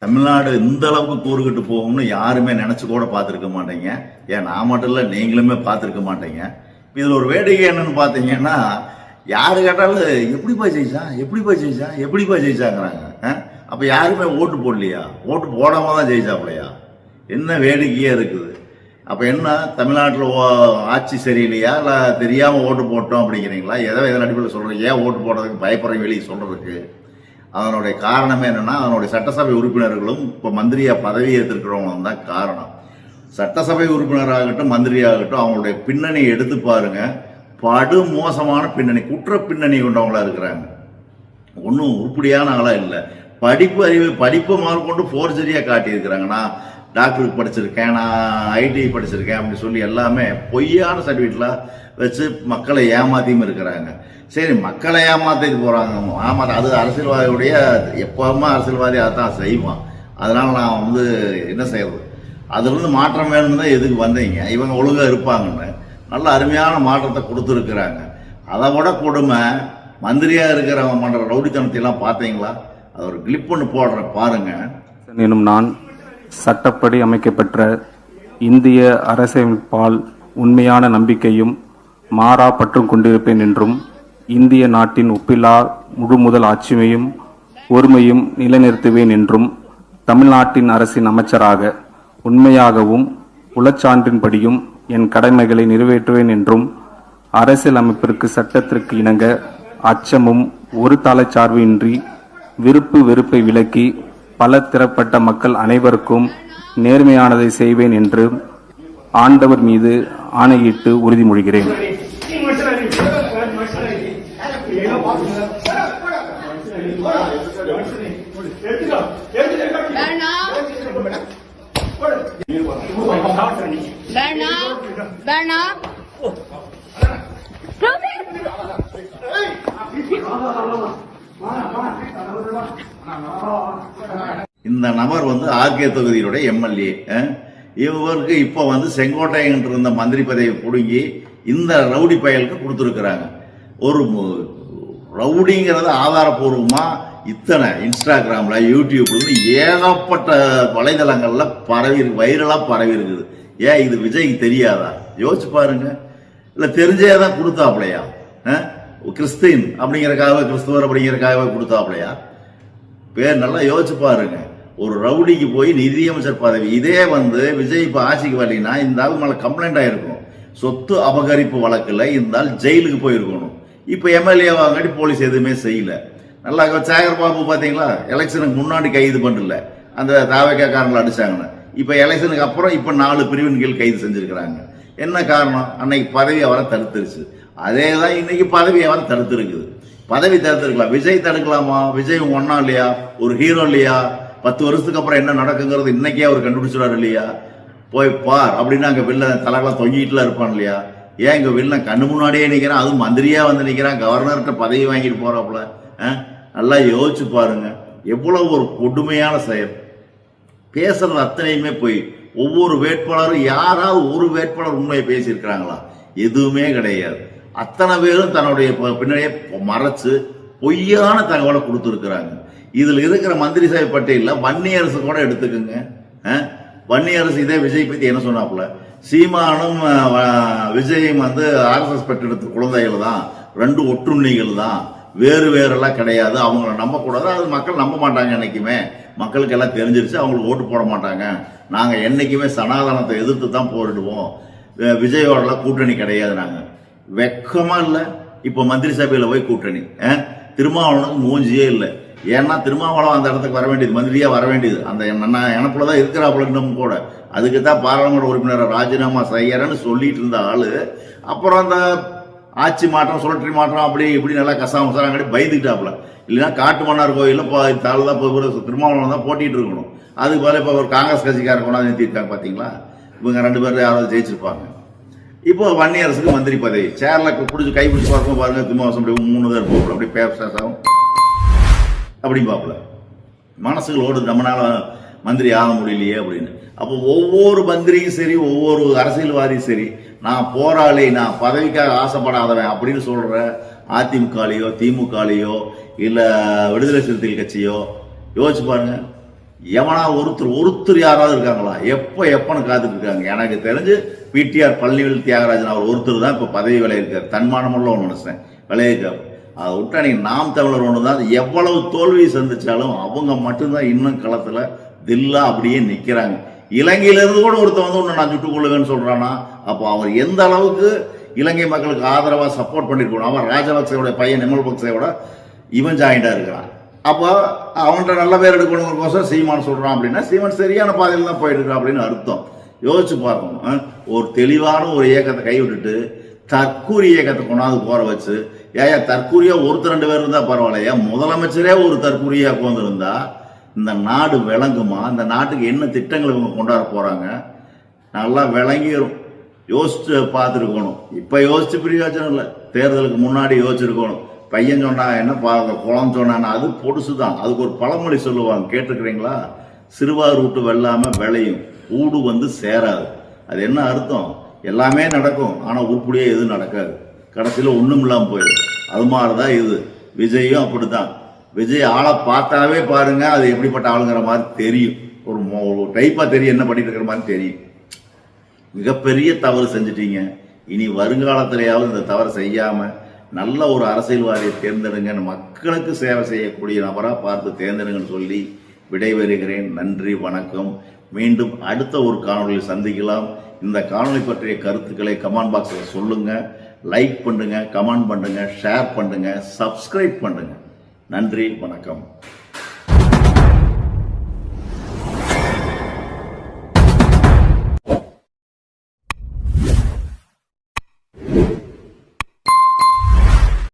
தமிழ்நாடு இந்த அளவுக்கு கூறுகிட்டு போகும்னு யாருமே நினைச்சு கூட பார்த்துருக்க மாட்டீங்க. ஏன் நான் மட்டும் இல்லை, நீங்களுமே பார்த்துருக்க மாட்டீங்க. இதில் ஒரு வேடிக்கை என்னன்னு பார்த்தீங்கன்னா, யாரு கேட்டாலும் எப்படிப்பா ஜெயிச்சாங்கிறாங்க. அப்போ யாருமே ஓட்டு போடலையா? ஓட்டு போடாம தான் ஜெயிச்சாப்லையா? என்ன வேடிக்கையாக இருக்குது. அப்போ என்ன, தமிழ்நாட்டில் ஆட்சி சரியில்லையா, இல்லை தெரியாமல் ஓட்டு போட்டோம் அப்படிங்கிறீங்களா? எதன் அடிப்படையில் சொல்கிறேன், ஏன் ஓட்டு போடுறதுக்கு பயப்படுறீங்க வெளியே சொல்கிறதுக்கு? அதனுடைய காரணமே என்னன்னா, அதனுடைய சட்டசபை உறுப்பினர்களும் இப்போ மந்திரியா பதவி ஏற்றிருக்கிறவங்களும் தான் காரணம். சட்டசபை உறுப்பினராகட்டும் மந்திரியாகட்டும் அவங்களுடைய பின்னணி எடுத்து பாருங்க, படு மோசமான பின்னணி, குற்ற பின்னணி கொண்டவங்களா இருக்கிறாங்க. ஒன்றும் உருப்படியான ஆளா இல்லை. படிப்பு முதல் கொண்டு ஃபோர்ஜரியா காட்டியிருக்கிறாங்க. நான் டாக்டருக்கு படிச்சிருக்கேன், நான் ஐடி படிச்சிருக்கேன் அப்படின்னு சொல்லி எல்லாமே பொய்யான சர்டிஃபிகேட்லாம் வச்சு மக்களை ஏமாத்தியும் இருக்கிறாங்க. சரி, மக்களை ஏமாத்திட்டு போறாங்க. அது அரசியல்வாதியுடைய, எப்பவுமே அரசியல்வாதி அதான் செய்வான். அதனால நான் என்ன செய்யறது, அதுலேருந்து மாற்றம் வேணும்னு தான் எதுக்கு வந்தீங்க, இவங்க ஒழுங்கா இருப்பாங்கன்னு நல்ல அருமையான மாற்றத்தை கொடுத்துருக்குறாங்க. அதை விட கொடுமை, மந்திரியா இருக்கிறவங்க பண்ற ரவுடித்தனத்தை எல்லாம் பார்த்தீங்களா? அது ஒரு கிளிப் ஒன்று போடுற பாருங்க. எனும் நான் சட்டப்படி அமைக்கப்பெற்ற இந்திய அரசியலமைப்பால் உண்மையான நம்பிக்கையும் மாறா பற்றும் கொண்டிருப்பேன் என்றும், இந்திய நாட்டின் ஒப்பில்லா முழுமுதல் ஆட்சியையும் ஒருமையும் நிலைநிறுத்துவேன் என்றும், தமிழ்நாட்டின் அரசின் அமைச்சராக உண்மையாகவும் உளச்சான்றின்படியும் என் கடமைகளை நிறைவேற்றுவேன் என்றும், அரசியல் அமைப்பிற்கு சட்டத்திற்கு இணங்க அச்சமும் ஒரு தலைச்சார்பு இன்றி விருப்பு வெறுப்பை விலக்கி பல திறப்பட்ட மக்கள் அனைவருக்கும் நேர்மையானதை செய்வேன் என்று ஆண்டவர் மீது ஆணையிட்டு உறுதிமொழிகிறேன். இந்த நபர் ஆர்கே தொகுதியினுடைய எம்எல்ஏ. இவருக்கு இப்ப செங்கோட்டையன் இருந்த மந்திரி பதவி புடுங்கி இந்த ரவுடி பயலுக்கு கொடுத்துருக்கிறாங்க. ஒரு ரவுடிங்கிறது ஆதாரபூர்வமா இத்தனை இன்ஸ்டாகிராம்ல, யூடியூப்ல ஏகப்பட்ட வலைதளங்கள்ல வைரலா பரவி இருக்குது. ஏன் இது விஜய்க்கு தெரியாதா? யோசிச்சு பாருங்க. இல்ல தெரிஞ்சேதான் கொடுத்தாப்லையா? கிறிஸ்டின் அப்படிங்கிறக்காக, கிறிஸ்துவர் அப்படிங்கிறக்காக கொடுத்தாப்லையா? பேர் நல்லா யோசிச்சு பாருங்க. ஒரு ரவுடிக்கு போய் நிதியமைச்சர் பதவி, இதே விஜய் இப்ப ஆட்சிக்கு வரலைன்னா இந்த ஆள் மேல கம்ப்ளைண்ட் ஆயிருக்கும். சொத்து அபகரிப்பு வழக்குல இந்த ஆள் ஜெயிலுக்கு போயிருக்கணும். இப்ப எம்எல்ஏ வாங்காட்டி போலீஸ் எதுவுமே செய்யல. நல்லா சேகர் பாபு பாத்தீங்களா, எலெக்ஷனுக்கு முன்னாடி கைது பண்ணல, அந்த தாவக்காரங்களை அடிச்சாங்கன்னு. இப்ப எலெக்ஷனுக்கு அப்புறம் இப்ப 4 பிரிவின் கீழ் கைது செஞ்சிருக்கிறாங்க. என்ன காரணம்? அன்னைக்கு பதவி அவரை தடுத்துருச்சு. அதேதான் இன்னைக்கு பதவி அவரை தடுத்துருக்குது. பதவி தடுத்துருக்கலாம், விஜய் தடுக்கலாமா? விஜய் ஒன்னா இல்லையா, ஒரு ஹீரோ இல்லையா? 10 வருஷத்துக்கு அப்புறம் என்ன நடக்குங்கிறது இன்னைக்கே அவர் கண்டுபிடிச்சிடாரு இல்லையா? போய் பார் அப்படின்னு அங்க வில்லன் தலைவெல்லாம் தொங்கிட்டுலாம் இருப்பான் இல்லையா? ஏன் இங்க வில்லன் கண்ணு முன்னாடியே நிக்கிறான், அதுவும் மந்திரியா நிக்கிறான், கவர்னர்கிட்ட பதவி வாங்கிட்டு போறாப்புல. நல்லா யோசிச்சு பாருங்க, எவ்வளவு ஒரு கொடுமையான செயல். பேசுறது அத்தனையுமே போய், ஒவ்வொரு வேட்பாளரும் யாராவது ஒரு வேட்பாளர் உண்மையை பேசியிருக்கிறாங்களா? எதுவுமே கிடையாது. அத்தனை பேரும் தன்னுடைய பின்னாடியே மறைச்சு பொய்யான தகவலை கொடுத்துருக்கிறாங்க. இதுல இருக்கிற மந்திரி சபை பட்டியல வன்னியரசு கூட எடுத்துக்கோங்க. வன்னியரசு இதே விஜய் பத்தி என்ன சொன்னாப்புல, சீமானும் விஜயும் RSS பெற்றெடுத்த குழந்தைகள் தான், 2 ஒட்டுண்ணிகள் தான், வேறு வேறெல்லாம் கிடையாது, அவங்கள நம்ப கூடாது, அது மக்கள் நம்ப மாட்டாங்க. என்னைக்குமே மக்களுக்கு எல்லாம் தெரிஞ்சிருச்சு, அவங்களுக்கு ஓட்டு போட மாட்டாங்க. நாங்க என்னைக்குமே சனாதனத்தை எதிர்த்து தான் போரிடுவோம், விஜயோடலாம் கூட்டணி கிடையாது. நாங்க வெக்கமா இல்ல இப்ப மந்திரி சபையில போய் கூட்டணி. திருமாவளவனுக்கு மூஞ்சியே இல்லை. ஏன்னா திருமாவளவன் அந்த இடத்துக்கு வர வேண்டியது, மந்திரியா வர வேண்டியது, அந்த எனக்குள்ளதான் இருக்கிறாப்புல இன்னும் கூட. அதுக்குதான் பாராளுமன்ற உறுப்பினரை ராஜினாமா செய்யறேன்னு சொல்லிட்டு இருந்த ஆளு, அப்புறம் அந்த ஆட்சி மாற்றம், சுழற்சி மாற்றம், அப்படி இப்படி நல்லா கசாமசாராங்கடி பயந்துக்கிட்டாப்புல. இல்லைன்னா காட்டு மன்னார் கோயில தாழ்தான் திருமாவளவன் தான் போட்டிட்டு இருக்கணும். அதுக்கு பதில் இப்ப ஒரு காங்கிரஸ் கட்சிக்காரர் கொண்டாந்து நிறுத்திருக்காங்க. பாத்தீங்களா? இவங்க 2 பேரும் யாராவது ஜெயிச்சிருப்பாங்க. இப்போ வன்னியரசுக்கு மந்திரி பதவி சேர்ல பிடிச்சி கை பிடிச்சி பார்க்கும் பாருங்க, திருமாவசம் 3 பேர் போகல, அப்படி பேசாகும் அப்படி பாப்புல மனசுகளோடு நம்மளால மந்திரி ஆக முடியலையே அப்படின்னு. அப்போ ஒவ்வொரு மந்திரியும் சரி, ஒவ்வொரு அரசியல்வாதியும் சரி, நான் போராளி, நான் பதவிக்காக ஆசைப்படாதவன் அப்படின்னு சொல்ற அதிமுகலையோ திமுகலையோ இல்ல விடுதலை சிறுத்தைகள் கட்சியோ யோசிச்சு பாருங்க. எவனா ஒருத்தர் யாராவது இருக்காங்களா? எப்பன்னு காத்துட்டு இருக்காங்க. எனக்கு தெரிஞ்சு பிடிஆர் பழனிவேல் தியாகராஜன் அவர் ஒருத்தர் தான் இப்ப பதவி விளையிருக்காரு. தன்மானமுள்ள ஒரு மனுஷன் விளையிருக்காரு. அதை விட்டா நீங்க நாம் தமிழர் ஒண்ணுதான். எவ்வளவு தோல்வியை சந்திச்சாலும் அவங்க மட்டும்தான் இன்னும் களத்துல தில்லா அப்படியே நிக்கிறாங்க. இலங்கையிலிருந்து கூட ஒருத்தன் வந்து ஒன்னு நான் சுட்டுக் கொள்ளுவேன்னு சொல்றானா, அப்போ அவர் எந்த அளவுக்கு இலங்கை மக்களுக்கு ஆதரவா சப்போர்ட் பண்ணிருக்கணும். அவன் ராஜபக்சேவோட பையன் நிமல் பக்சேவோட இவன் ஜாயிண்டா இருக்கிறான். அப்போ அவன்கிட்ட நல்ல பேர் எடுக்கணுங்கிறக்கோசம் சீமான் சொல்றான் அப்படின்னா சீமான் சரியான பாதையில் தான் போயிட்டு இருக்கான் அப்படின்னு அர்த்தம். யோசிச்சு பார்க்கணும். ஒரு தெளிவான ஒரு இயக்கத்தை கைவிட்டுட்டு தற்கூரி இயக்கத்தை கொண்டாந்து போற வச்சு, ஏயா தற்கூரியா ஒருத்தர் 2 பேர் இருந்தா பரவாயில்லையா, முதலமைச்சரே ஒரு தற்கூரியா உட்காந்துருந்தா இந்த நாடு விளங்குமா? இந்த நாட்டுக்கு என்ன திட்டங்கள் இவங்க கொண்டாட போறாங்க நல்லா விளங்கிடும். யோசிச்சு பார்த்துருக்கணும். இப்ப யோசிச்சு பிரயோஜனம் இல்லை. தேர்தலுக்கு முன்னாடி யோசிச்சிருக்கணும். பையன் சொன்னா என்ன குளம் சொன்னா அது பொடுசுதான். அதுக்கு ஒரு பழமொழி சொல்லுவாங்க, கேட்டிருக்கிறீங்களா? சிறுவார் விட்டு வெள்ளாம விளையும், ஊடு வந்து சேராது. அது என்ன அர்த்தம்? எல்லாமே நடக்கும், ஆனா உருப்படியே எதுவும் நடக்காது. கடைசியில ஒண்ணும் இல்லாம போயிடும். அது மாதிரிதான் இது. விஜயும் அப்படித்தான். விஜய் ஆளை பார்த்தாவே பாருங்க, அது எப்படிப்பட்ட ஆளுங்கிற மாதிரி தெரியும். ஒரு டைப்பா தெரியும், என்ன பண்ணிட்டு இருக்கிற மாதிரி தெரியும். மிகப்பெரிய தவறு செஞ்சிட்டீங்க. இனி வருங்காலத்திலேயாவது இந்த தவறு செய்யாம நல்ல ஒரு அரசியல்வாதியை தேர்ந்தெடுங்க, மக்களுக்கு சேவை செய்யக்கூடிய நபரா பார்த்து தேர்ந்தெடுங்கன்னு சொல்லி விடைபெறுகிறேன். நன்றி, வணக்கம். மீண்டும் அடுத்த ஒரு காணொலியில் சந்திக்கலாம். இந்த காணொலி பற்றிய கருத்துக்களை கமெண்ட் பாக்ஸில் சொல்லுங்க. லைக் பண்ணுங்க, கமெண்ட் பண்ணுங்க, ஷேர் பண்ணுங்க, சப்ஸ்கிரைப் பண்ணுங்க. நன்றி, வணக்கம்.